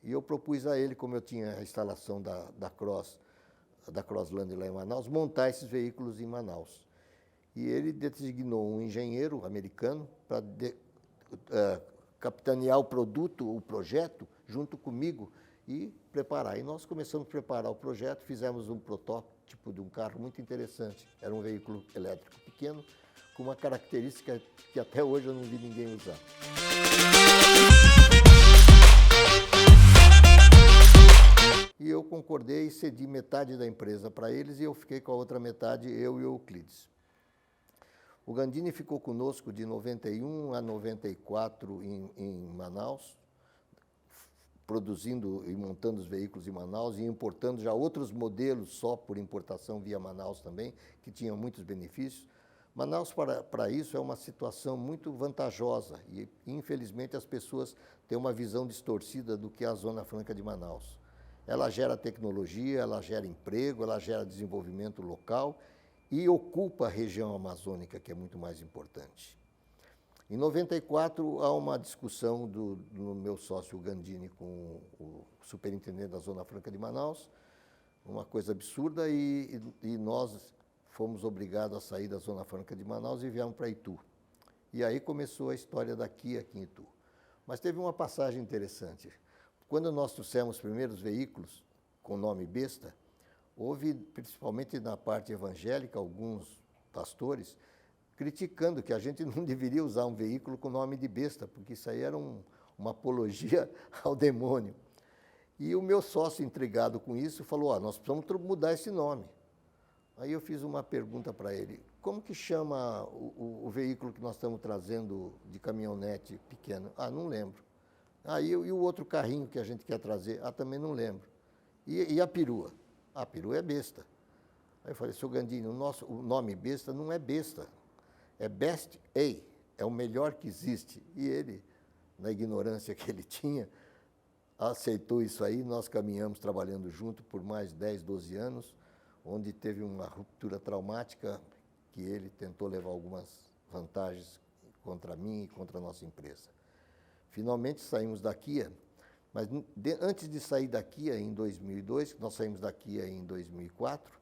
E eu propus a ele, como eu tinha a instalação da Crossland lá em Manaus, montar esses veículos em Manaus. E ele designou um engenheiro americano para capitanear o produto, o projeto, junto comigo e preparar. E nós começamos a preparar o projeto, fizemos um protótipo de um carro muito interessante. Era um veículo elétrico pequeno, com uma característica que até hoje eu não vi ninguém usar. E eu concordei e cedi metade da empresa para eles e eu fiquei com a outra metade, eu e o Euclides. O Gandini ficou conosco de 91 a 94 em Manaus, produzindo e montando os veículos em Manaus e importando já outros modelos só por importação via Manaus também, que tinham muitos benefícios. Manaus, para isso, é uma situação muito vantajosa e, infelizmente, as pessoas têm uma visão distorcida do que é a Zona Franca de Manaus. Ela gera tecnologia, ela gera emprego, ela gera desenvolvimento local e ocupa a região amazônica, que é muito mais importante. Em 94, há uma discussão do meu sócio Gandini com o superintendente da Zona Franca de Manaus, uma coisa absurda, e nós fomos obrigados a sair da Zona Franca de Manaus e viemos para Itu. E aí começou a história da Kia aqui em Itu. Mas teve uma passagem interessante. Quando nós trouxemos os primeiros veículos com nome besta, houve, principalmente na parte evangélica, alguns pastores criticando que a gente não deveria usar um veículo com nome de besta, porque isso aí era uma apologia ao demônio. E o meu sócio, intrigado com isso, falou, nós precisamos mudar esse nome. Aí eu fiz uma pergunta para ele, como que chama o veículo que nós estamos trazendo de caminhonete pequeno? Não lembro. E o outro carrinho que a gente quer trazer? Também não lembro. E a perua? A perua é besta. Aí eu falei, seu Gandini, o nome besta não é besta, é Best A, é o melhor que existe. E ele, na ignorância que ele tinha, aceitou isso aí, nós caminhamos trabalhando junto por mais 10, 12 anos, onde teve uma ruptura traumática que ele tentou levar algumas vantagens contra mim e contra a nossa empresa. Finalmente saímos da Kia, mas antes de sair da Kia em 2002, nós saímos da Kia em 2004,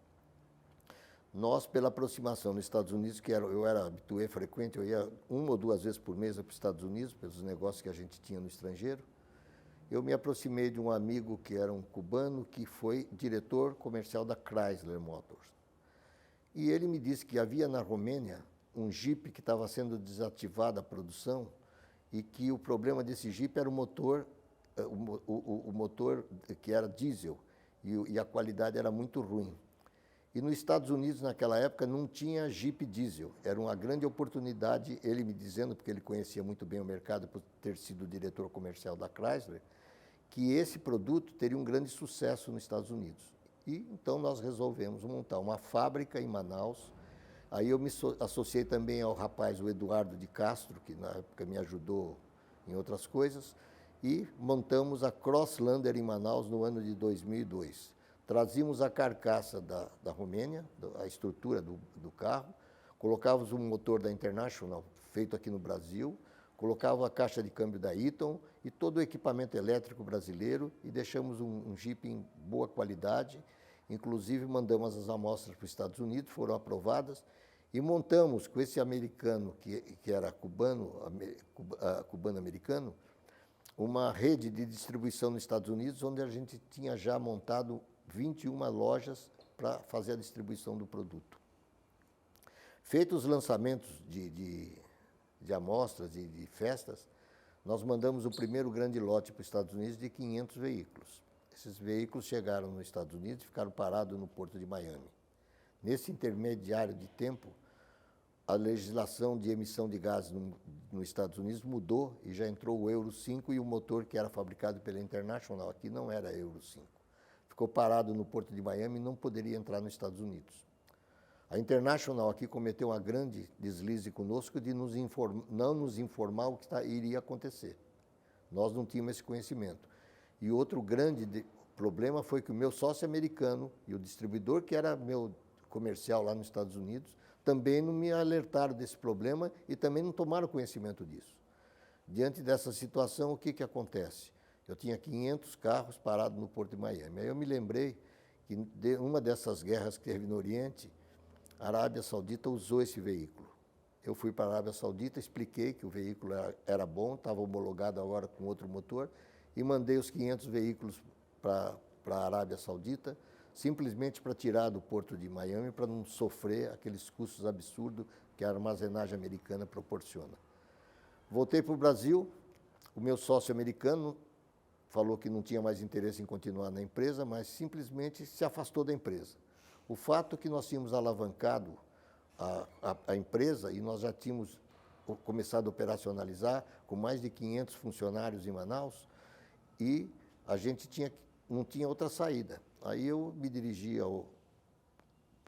nós, pela aproximação nos Estados Unidos, que eu era habitué frequente, eu ia 1 ou 2 vezes por mês para os Estados Unidos, pelos negócios que a gente tinha no estrangeiro, eu me aproximei de um amigo que era um cubano, que foi diretor comercial da Chrysler Motors. E ele me disse que havia na Romênia um Jeep que estava sendo desativado a produção e que o problema desse Jeep era o motor que era diesel e a qualidade era muito ruim. E nos Estados Unidos, naquela época, não tinha Jeep diesel. Era uma grande oportunidade, ele me dizendo, porque ele conhecia muito bem o mercado, por ter sido diretor comercial da Chrysler, que esse produto teria um grande sucesso nos Estados Unidos. E então nós resolvemos montar uma fábrica em Manaus. Aí eu me associei também ao rapaz, o Eduardo de Castro, que na época me ajudou em outras coisas, e montamos a Crosslander em Manaus no ano de 2002. Trazíamos a carcaça da Romênia, a estrutura do carro, colocávamos um motor da International, feito aqui no Brasil, colocava a caixa de câmbio da Eaton e todo o equipamento elétrico brasileiro e deixamos um Jeep em boa qualidade. Inclusive, mandamos as amostras para os Estados Unidos, foram aprovadas e montamos com esse americano, que era cubano-americano, uma rede de distribuição nos Estados Unidos, onde a gente tinha já montado 21 lojas para fazer a distribuição do produto. Feitos os lançamentos de amostras e de festas, nós mandamos o primeiro grande lote para os Estados Unidos de 500 veículos. Esses veículos chegaram nos Estados Unidos e ficaram parados no porto de Miami. Nesse intermediário de tempo, a legislação de emissão de gases nos Estados Unidos mudou e já entrou o Euro 5 e o motor que era fabricado pela International aqui não era Euro 5. Ficou parado no porto de Miami e não poderia entrar nos Estados Unidos. A International aqui cometeu uma grande deslize conosco de não nos informar o que iria acontecer. Nós não tínhamos esse conhecimento. E outro grande problema foi que o meu sócio americano e o distribuidor, que era meu comercial lá nos Estados Unidos, também não me alertaram desse problema e também não tomaram conhecimento disso. Diante dessa situação, o que acontece? Eu tinha 500 carros parados no Porto de Miami. Aí eu me lembrei que uma dessas guerras que teve no Oriente, a Arábia Saudita usou esse veículo. Eu fui para a Arábia Saudita, expliquei que o veículo era bom, estava homologado agora com outro motor, e mandei os 500 veículos para a Arábia Saudita, simplesmente para tirar do Porto de Miami, para não sofrer aqueles custos absurdos que a armazenagem americana proporciona. Voltei para o Brasil, o meu sócio americano falou que não tinha mais interesse em continuar na empresa, mas simplesmente se afastou da empresa. O fato é que nós tínhamos alavancado a empresa e nós já tínhamos começado a operacionalizar com mais de 500 funcionários em Manaus e a gente não tinha outra saída. Aí eu me dirigi,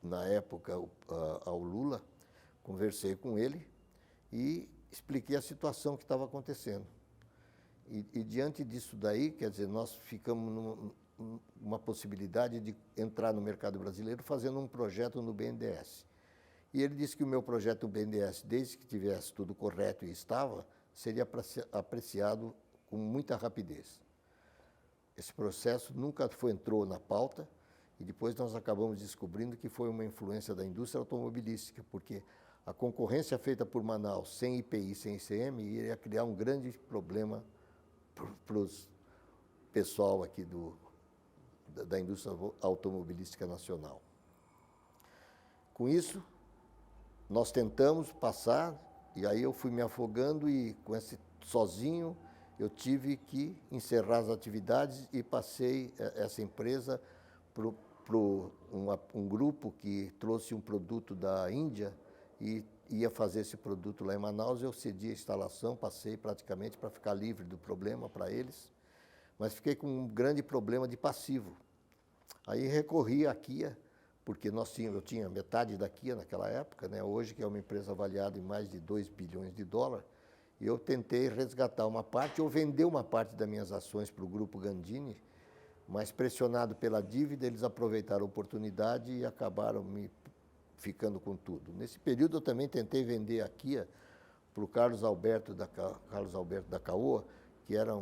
na época, ao Lula, conversei com ele e expliquei a situação que estava acontecendo. E diante disso daí, quer dizer, nós ficamos numa possibilidade de entrar no mercado brasileiro fazendo um projeto no BNDES. E ele disse que o meu projeto no BNDES, desde que tivesse tudo correto e estava, seria apreciado com muita rapidez. Esse processo nunca entrou na pauta e depois nós acabamos descobrindo que foi uma influência da indústria automobilística, porque a concorrência feita por Manaus, sem IPI, sem ICM, iria criar um grande problema para o pessoal aqui da indústria automobilística nacional. Com isso, nós tentamos passar, e aí eu fui me afogando e sozinho eu tive que encerrar as atividades e passei essa empresa para um grupo que trouxe um produto da Índia e ia fazer esse produto lá em Manaus. Eu cedi a instalação, passei praticamente para ficar livre do problema para eles, mas fiquei com um grande problema de passivo. Aí recorri à Kia, porque eu tinha metade da Kia naquela época, né? Hoje, que é uma empresa avaliada em mais de 2 bilhões de dólares, e eu tentei resgatar uma parte ou vender uma parte das minhas ações para o Grupo Gandini, mas pressionado pela dívida, eles aproveitaram a oportunidade e acabaram ficando com tudo. Nesse período eu também tentei vender a Kia para o Carlos Alberto da Caoa, que era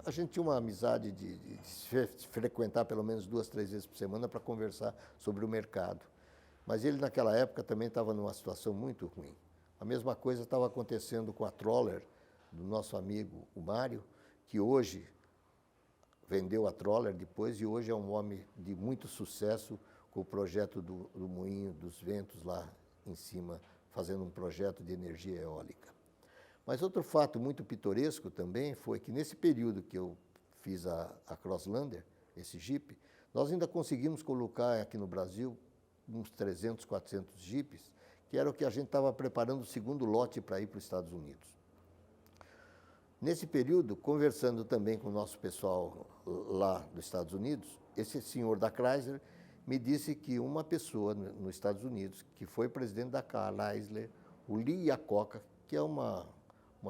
a gente tinha uma amizade de se frequentar pelo menos 2, 3 vezes por semana para conversar sobre o mercado. Mas ele naquela época também estava numa situação muito ruim. A mesma coisa estava acontecendo com a Troller, do nosso amigo, o Mário, que hoje vendeu a Troller depois e hoje é um homem de muito sucesso com o projeto do Moinho dos Ventos lá em cima, fazendo um projeto de energia eólica. Mas outro fato muito pitoresco também foi que nesse período que eu fiz a Crosslander, esse Jeep, nós ainda conseguimos colocar aqui no Brasil uns 300, 400 Jeeps, que era o que a gente estava preparando o segundo lote para ir para os Estados Unidos. Nesse período, conversando também com o nosso pessoal lá dos Estados Unidos, esse senhor da Chrysler me disse que uma pessoa nos Estados Unidos, que foi presidente da Chrysler, o Lee Iacocca, que é uma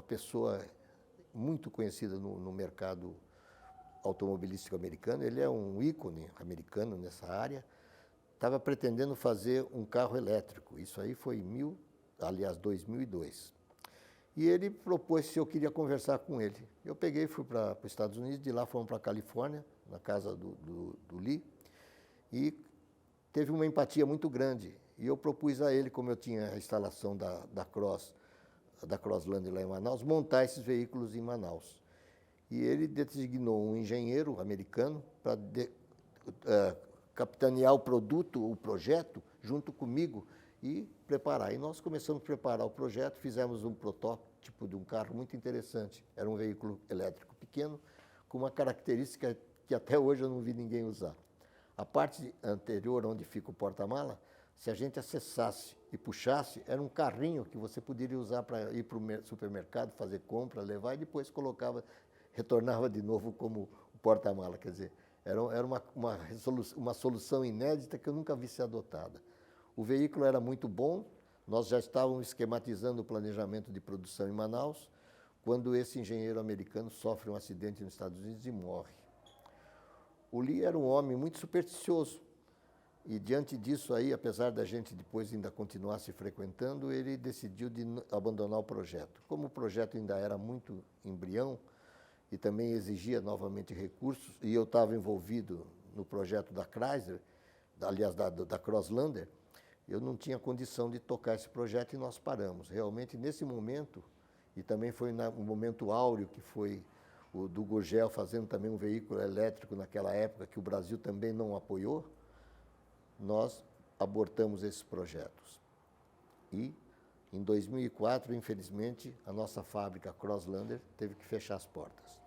pessoa muito conhecida no mercado automobilístico americano, ele é um ícone americano nessa área, estava pretendendo fazer um carro elétrico. Isso aí foi 2002. E ele propôs se eu queria conversar com ele. Eu peguei e fui para os Estados Unidos, de lá fomos para a Califórnia, na casa do Lee, e teve uma empatia muito grande. E eu propus a ele, como eu tinha a instalação da Crosslander lá em Manaus, montar esses veículos em Manaus. E ele designou um engenheiro americano para capitanear o projeto, junto comigo, e preparar. E nós começamos a preparar o projeto, fizemos um protótipo de um carro muito interessante. Era um veículo elétrico pequeno, com uma característica que até hoje eu não vi ninguém usar. A parte anterior, onde fica o porta-mala, se a gente acessasse e puxasse, era um carrinho que você poderia usar para ir para o supermercado, fazer compra, levar e depois retornava de novo como o porta-mala. Quer dizer, era uma solução inédita que eu nunca vi ser adotada. O veículo era muito bom, nós já estávamos esquematizando o planejamento de produção em Manaus, quando esse engenheiro americano sofre um acidente nos Estados Unidos e morre. O Lee era um homem muito supersticioso, e diante disso aí, apesar da gente depois ainda continuar se frequentando, ele decidiu de abandonar o projeto. Como o projeto ainda era muito embrião, e também exigia novamente recursos, e eu estava envolvido no projeto da Chrysler, aliás, da Crosslander, eu não tinha condição de tocar esse projeto e nós paramos. Realmente, nesse momento, e também foi um momento áureo, que foi o do Gurgel fazendo também um veículo elétrico naquela época, que o Brasil também não apoiou, nós abortamos esses projetos. E, em 2004, infelizmente, a nossa fábrica Crosslander teve que fechar as portas.